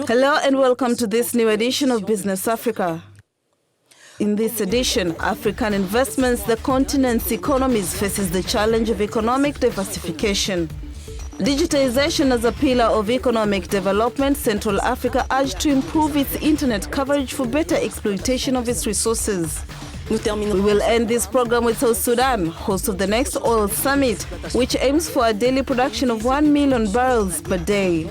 Hello and welcome to this new edition of Business Africa. In this edition, African investments, the continent's economies faces the challenge of economic diversification. Digitalization as a pillar of economic development, Central Africa urged to improve its internet coverage for better exploitation of its resources. We will end this program with South Sudan, host of the next oil summit, which aims for a daily production of 1 million barrels per day.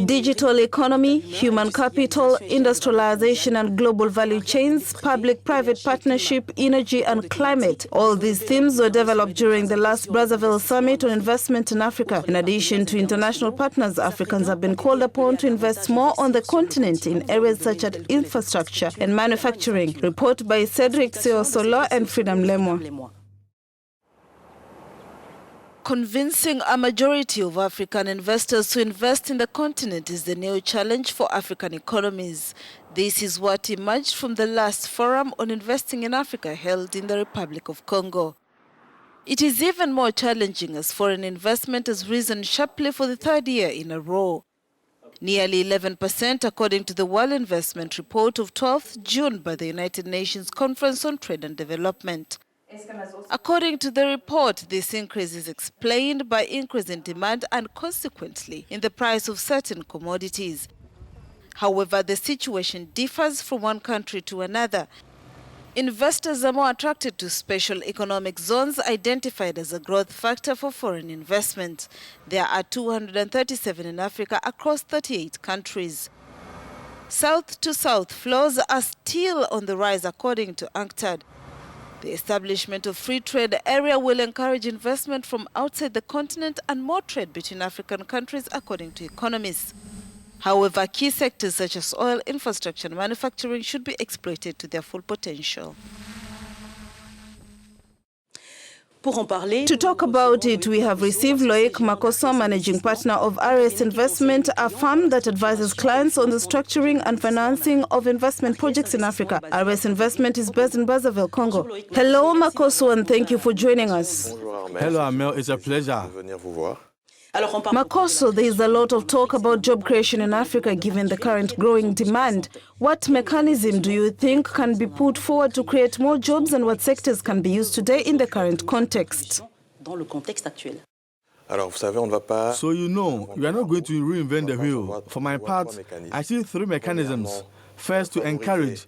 Digital economy, human capital, industrialization and global value chains, public-private partnership, energy and climate. All these themes were developed during the last Brazzaville Summit on Investment in Africa. In addition to international partners, Africans have been called upon to invest more on the continent in areas such as infrastructure and manufacturing. Report by Cedric Seosolo and Freedom Lemwa. Convincing a majority of African investors to invest in the continent is the new challenge for African economies. This is what emerged from the last forum on investing in Africa held in the Republic of Congo. It is even more challenging as foreign investment has risen sharply for the third year in a row. Nearly 11% according to the World Investment Report of 12th June by the United Nations Conference on Trade and Development. According to the report, this increase is explained by increase in demand and consequently in the price of certain commodities. However, the situation differs from one country to another. Investors are more attracted to special economic zones identified as a growth factor for foreign investment. There are 237 in Africa across 38 countries. South-to-south flows are still on the rise according to UNCTAD. The establishment of free trade area will encourage investment from outside the continent and more trade between African countries, according to Economies. However, key sectors such as oil, infrastructure, and manufacturing should be exploited to their full potential. To talk about it, we have received Loic Makoso, managing partner of RS Investment, a firm that advises clients on the structuring and financing of investment projects in Africa. RS Investment is based in Brazzaville, Congo. Hello, Makoso, and thank you for joining us. Hello, Amel. It's a pleasure. Makoso, there is a lot of talk about job creation in Africa given the current growing demand. What mechanism do you think can be put forward to create more jobs, and what sectors can be used today in the current context? So you know, we are not going to reinvent the wheel. For my part, I see three mechanisms. First, to encourage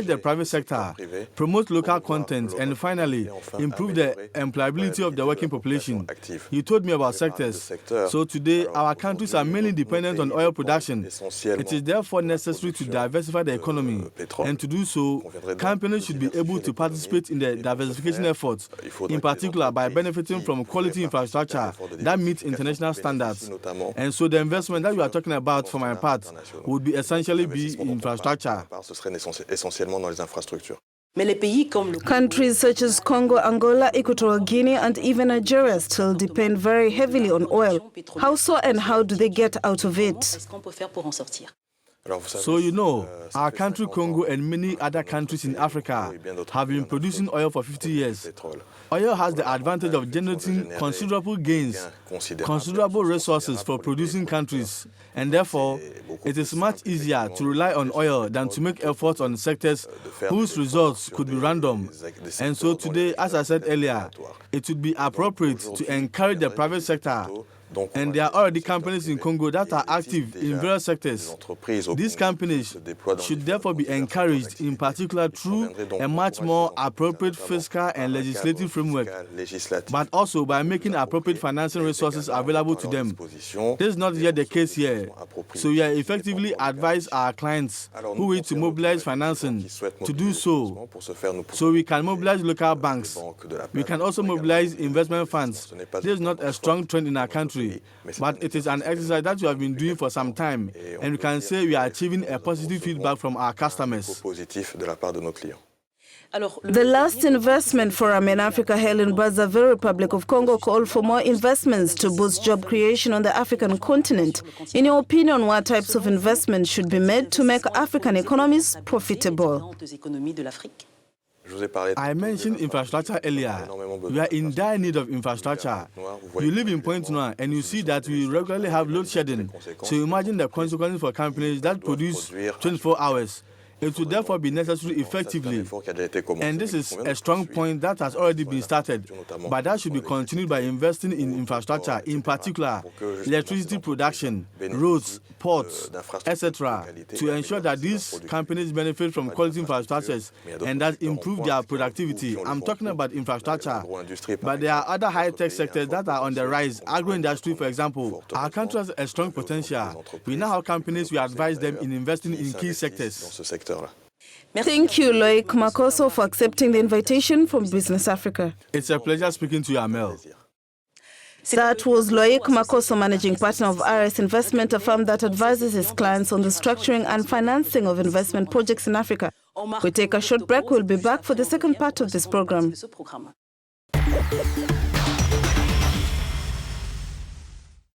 the private sector, promote local content, and finally, improve the employability of the working population. You told me about sectors. So today, our countries are mainly dependent on oil production. It is therefore necessary to diversify the economy. And to do so, companies should be able to participate in the diversification efforts, in particular by benefiting from quality infrastructure that meets international standards. And so the investment that you are talking about, for my part, would be essentially be infrastructure. Essentiellement dans les infrastructures. Countries such as Congo, Angola, Equatorial Guinea, and even Nigeria still depend very heavily on oil. How so, and how do they get out of it? So you know, our country Congo and many other countries in Africa have been producing oil for 50 years. Oil has the advantage of generating considerable gains, considerable resources for producing countries, and therefore it is much easier to rely on oil than to make efforts on sectors whose results could be random. And so today, as I said earlier, it would be appropriate to encourage the private sector. And there are already companies in Congo that are active in various sectors. These companies should therefore be encouraged, in particular through a much more appropriate fiscal and legislative framework, but also by making appropriate financing resources available to them. This is not yet the case here. So we are effectively advise our clients who wish to mobilize financing to do so. So we can mobilize local banks. We can also mobilize investment funds. This is not a strong trend in our country, but it is an exercise that we have been doing for some time, and we can say we are achieving a positive feedback from our customers. The last investment forum in Africa held in Brazzaville, Republic of Congo, called for more investments to boost job creation on the African continent. In your opinion, what types of investments should be made to make African economies profitable? I mentioned infrastructure earlier. We are in dire need of infrastructure. You live in Pointe-Noire and you see that we regularly have load shedding. So imagine the consequences for companies that produce 24 hours. It will therefore be necessary effectively. And this is a strong point that has already been started, but that should be continued by investing in infrastructure, in particular electricity production, roads, ports, etc., to ensure that these companies benefit from quality infrastructures and that improve their productivity. I'm talking about infrastructure, but there are other high-tech sectors that are on the rise. Agro-industry, for example. Our country has a strong potential. We now have companies, we advise them in investing in key sectors. Thank you, Loic Makoso, for accepting the invitation from Business Africa. It's a pleasure speaking to you, Amel. That was Loic Makoso, managing partner of RS Investment, a firm that advises its clients on the structuring and financing of investment projects in Africa. We take a short break. We'll be back for the second part of this program.